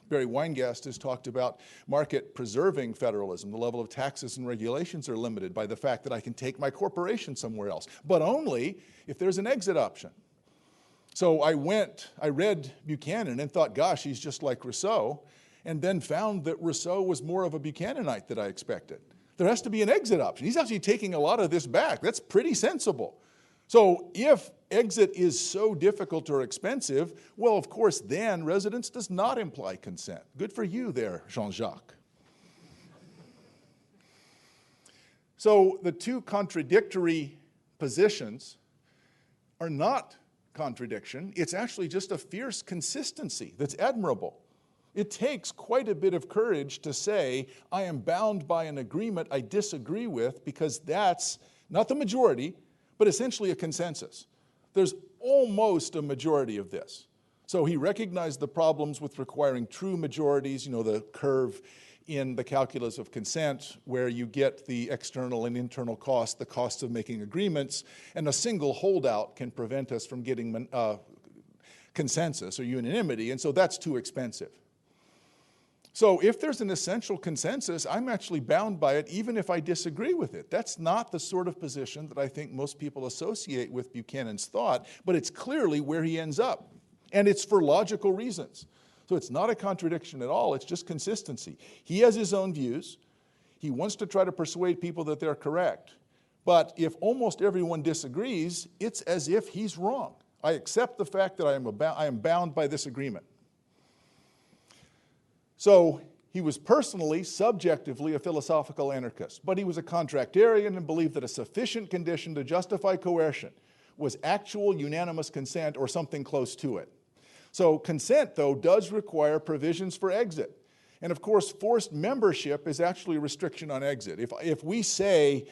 Barry Weingast has talked about market-preserving federalism. The level of taxes and regulations are limited by the fact that I can take my corporation somewhere else, but only if there's an exit option. So I read Buchanan and thought, gosh, he's just like Rousseau, and then found that Rousseau was more of a Buchananite than I expected. There has to be an exit option. He's actually taking a lot of this back. That's pretty sensible. So if exit is so difficult or expensive, well, of course, then residence does not imply consent. Good for you there, Jean-Jacques. So the two contradictory positions are not contradiction. It's actually just a fierce consistency that's admirable. It takes quite a bit of courage to say, I am bound by an agreement I disagree with, because that's not the majority, but essentially a consensus. There's almost a majority of this. So he recognized the problems with requiring true majorities, the curve in the calculus of consent, where you get the external and internal cost, the costs of making agreements, and a single holdout can prevent us from getting consensus or unanimity, and so that's too expensive. So if there's an essential consensus, I'm actually bound by it even if I disagree with it. That's not the sort of position that I think most people associate with Buchanan's thought, but it's clearly where he ends up, and it's for logical reasons. So it's not a contradiction at all, it's just consistency. He has his own views. He wants to try to persuade people that they're correct. But if almost everyone disagrees, it's as if he's wrong. I accept the fact that I am bound by this agreement. So he was personally, subjectively, a philosophical anarchist, but he was a contractarian and believed that a sufficient condition to justify coercion was actual unanimous consent or something close to it. So consent, though, does require provisions for exit. And of course, forced membership is actually a restriction on exit. If we say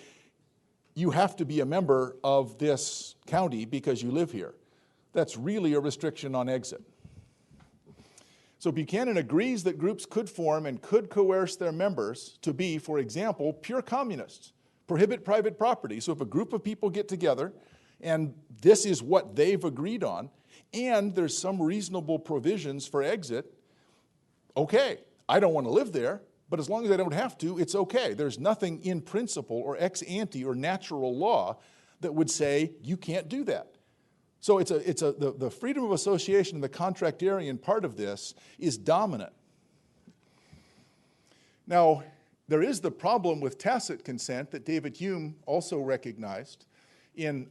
you have to be a member of this county because you live here, that's really a restriction on exit. So Buchanan agrees that groups could form and could coerce their members to be, for example, pure communists, prohibit private property. So if a group of people get together and this is what they've agreed on, and there's some reasonable provisions for exit, okay, I don't want to live there, but as long as I don't have to, it's okay. There's nothing in principle or ex ante or natural law that would say you can't do that. So the freedom of association, the contractarian part of this, is dominant. Now, there is the problem with tacit consent that David Hume also recognized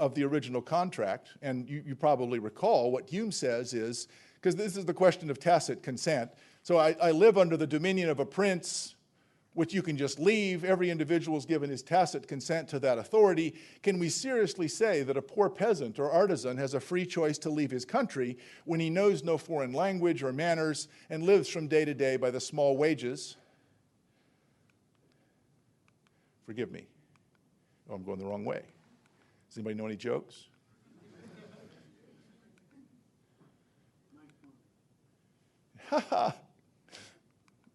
of the original contract, and you probably recall what Hume says is, because this is the question of tacit consent, so I live under the dominion of a prince, which you can just leave. Every individual is given his tacit consent to that authority. Can we seriously say that a poor peasant or artisan has a free choice to leave his country when he knows no foreign language or manners and lives from day to day by the small wages? Forgive me. Oh, I'm going the wrong way. Does anybody know any jokes?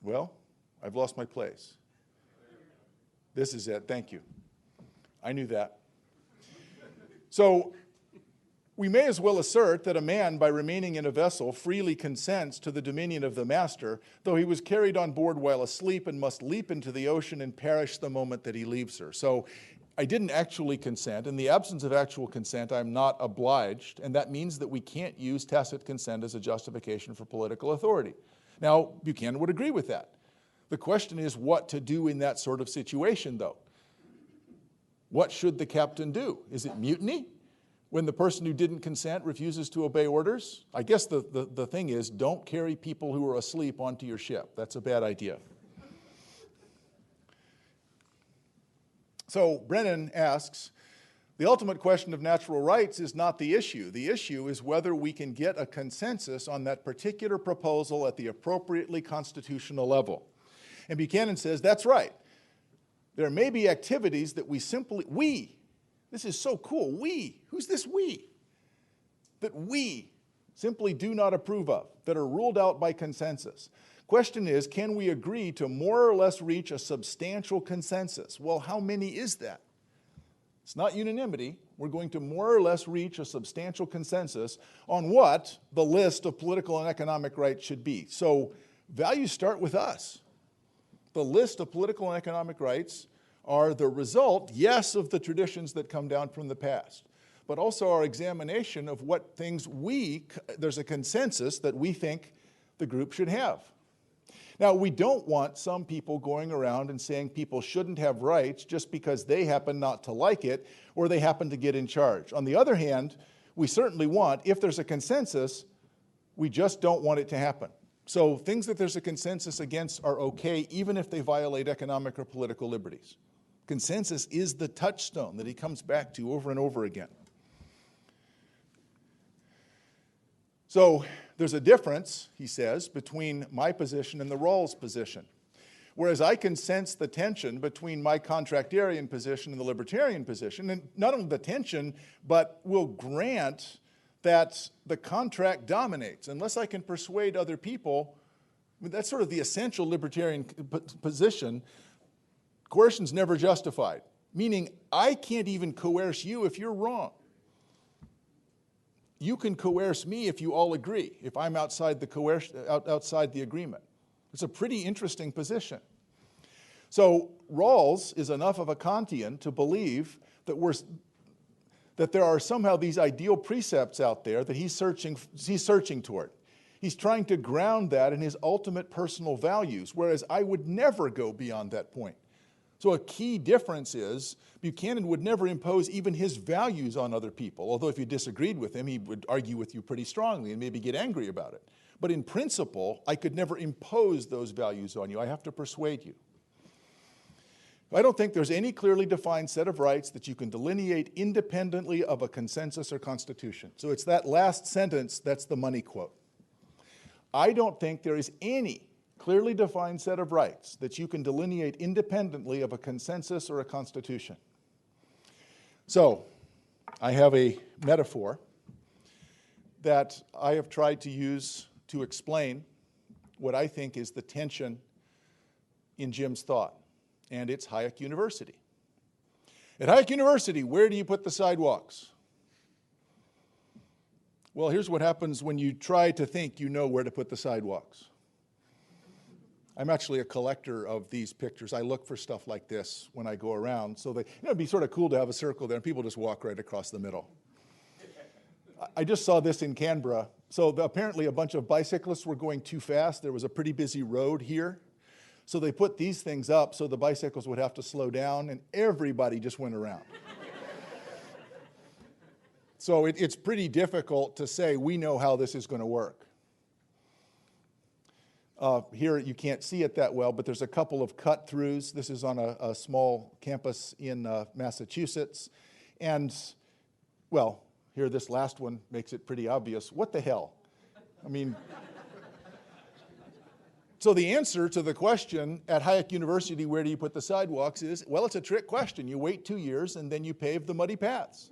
Well, I've lost my place. This is it. Thank you. I knew that. So we may as well assert that a man, by remaining in a vessel, freely consents to the dominion of the master, though he was carried on board while asleep and must leap into the ocean and perish the moment that he leaves her. So I didn't actually consent. In the absence of actual consent, I'm not obliged, and that means that we can't use tacit consent as a justification for political authority. Now, Buchanan would agree with that. The question is what to do in that sort of situation, though. What should the captain do? Is it mutiny when the person who didn't consent refuses to obey orders? I guess the thing is, don't carry people who are asleep onto your ship. That's a bad idea. So Brennan asks, the ultimate question of natural rights is not the issue. The issue is whether we can get a consensus on that particular proposal at the appropriately constitutional level. And Buchanan says, that's right. There may be activities that we, this is so cool, who's this we? That we simply do not approve of, that are ruled out by consensus. Question is, can we agree to more or less reach a substantial consensus? Well, how many is that? It's not unanimity. We're going to more or less reach a substantial consensus on what the list of political and economic rights should be. So values start with us. The list of political and economic rights are the result, yes, of the traditions that come down from the past, but also our examination of what things there's a consensus that we think the group should have. Now, we don't want some people going around and saying people shouldn't have rights just because they happen not to like it or they happen to get in charge. On the other hand, we certainly want, if there's a consensus, we just don't want it to happen. So things that there's a consensus against are okay, even if they violate economic or political liberties. Consensus is the touchstone that he comes back to over and over again. So there's a difference, he says, between my position and the Rawls position. Whereas I can sense the tension between my contractarian position and the libertarian position, and not only the tension, but will grant that the contract dominates. Unless I can persuade other people, I mean, that's sort of the essential libertarian position. Coercion's never justified, meaning I can't even coerce you if you're wrong. You can coerce me if you all agree, if I'm outside the agreement. It's a pretty interesting position. So Rawls is enough of a Kantian to believe that there are somehow these ideal precepts out there that he's searching toward. He's trying to ground that in his ultimate personal values, whereas I would never go beyond that point. So a key difference is Buchanan would never impose even his values on other people, although if you disagreed with him, he would argue with you pretty strongly and maybe get angry about it. But in principle, I could never impose those values on you. I have to persuade you. I don't think there's any clearly defined set of rights that you can delineate independently of a consensus or constitution. So it's that last sentence that's the money quote. I don't think there is any clearly defined set of rights that you can delineate independently of a consensus or a constitution. So I have a metaphor that I have tried to use to explain what I think is the tension in Jim's thought, and it's Hayek University. At Hayek University, where do you put the sidewalks? Well, here's what happens when you try to think you know where to put the sidewalks. I'm actually a collector of these pictures. I look for stuff like this when I go around. So it'd be sort of cool to have a circle there and people just walk right across the middle. I just saw this in Canberra. So apparently a bunch of bicyclists were going too fast. There was a pretty busy road here. So they put these things up so the bicycles would have to slow down, and everybody just went around. So it's pretty difficult to say we know how this is going to work. Here you can't see it that well, but there's a couple of cut-throughs. This is on a small campus in Massachusetts. And, well, here this last one makes it pretty obvious. What the hell? I mean, so the answer to the question at Hayek University, where do you put the sidewalks, is, well, it's a trick question. You wait 2 years and then you pave the muddy paths.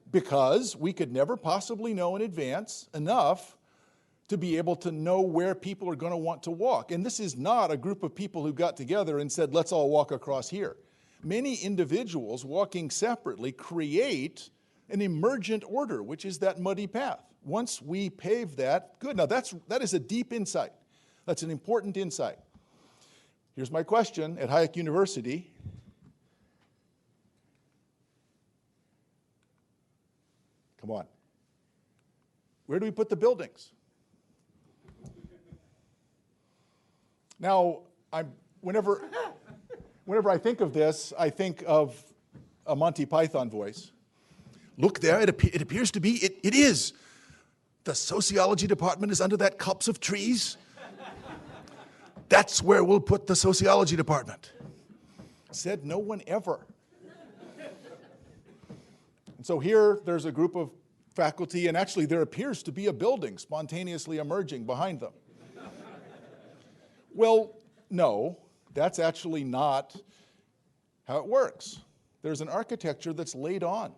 Because we could never possibly know in advance enough to be able to know where people are going to want to walk. And this is not a group of people who got together and said, let's all walk across here. Many individuals walking separately create an emergent order, which is that muddy path. Once we pave that, good. Now that is a deep insight. That's an important insight. Here's my question at Hayek University. Come on. Where do we put the buildings? Now, whenever I think of this, I think of a Monty Python voice. Look there, it appears to be, it is. The sociology department is under that copse of trees. That's where we'll put the sociology department. Said no one ever. And so here, there's a group of faculty, and actually there appears to be a building spontaneously emerging behind them. Well, no, that's actually not how it works. There's an architecture that's laid on,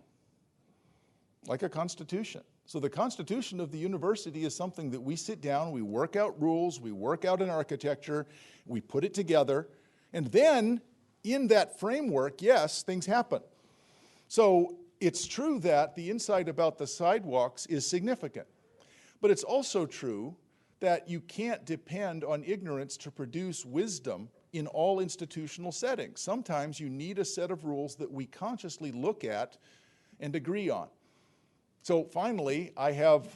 like a constitution. So the constitution of the university is something that we sit down, we work out rules, we work out an architecture, we put it together, and then in that framework, yes, things happen. So it's true that the insight about the sidewalks is significant, but it's also true that you can't depend on ignorance to produce wisdom in all institutional settings. Sometimes you need a set of rules that we consciously look at and agree on. So finally, I've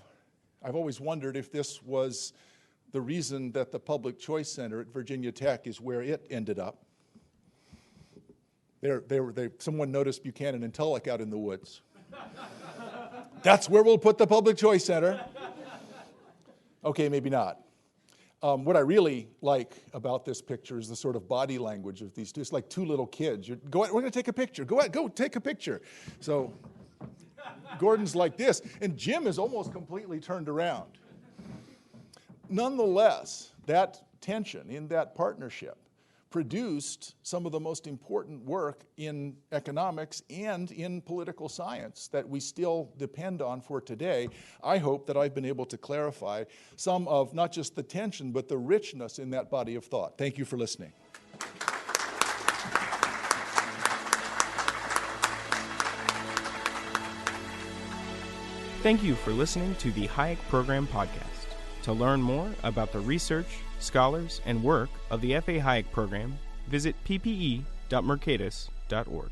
always wondered if this was the reason that the Public Choice Center at Virginia Tech is where it ended up. Someone noticed Buchanan and Tulloch out in the woods. That's where we'll put the Public Choice Center. Okay, maybe not. What I really like about this picture is the sort of body language of these two. It's like two little kids. We're going to take a picture. Go take a picture. So Gordon's like this, and Jim is almost completely turned around. Nonetheless, that tension in that partnership produced some of the most important work in economics and in political science that we still depend on for today. I hope that I've been able to clarify some of not just the tension, but the richness in that body of thought. Thank you for listening. Thank you for listening to the Hayek Program Podcast. To learn more about the research, scholars, and work of the F.A. Hayek Program, visit ppe.mercatus.org.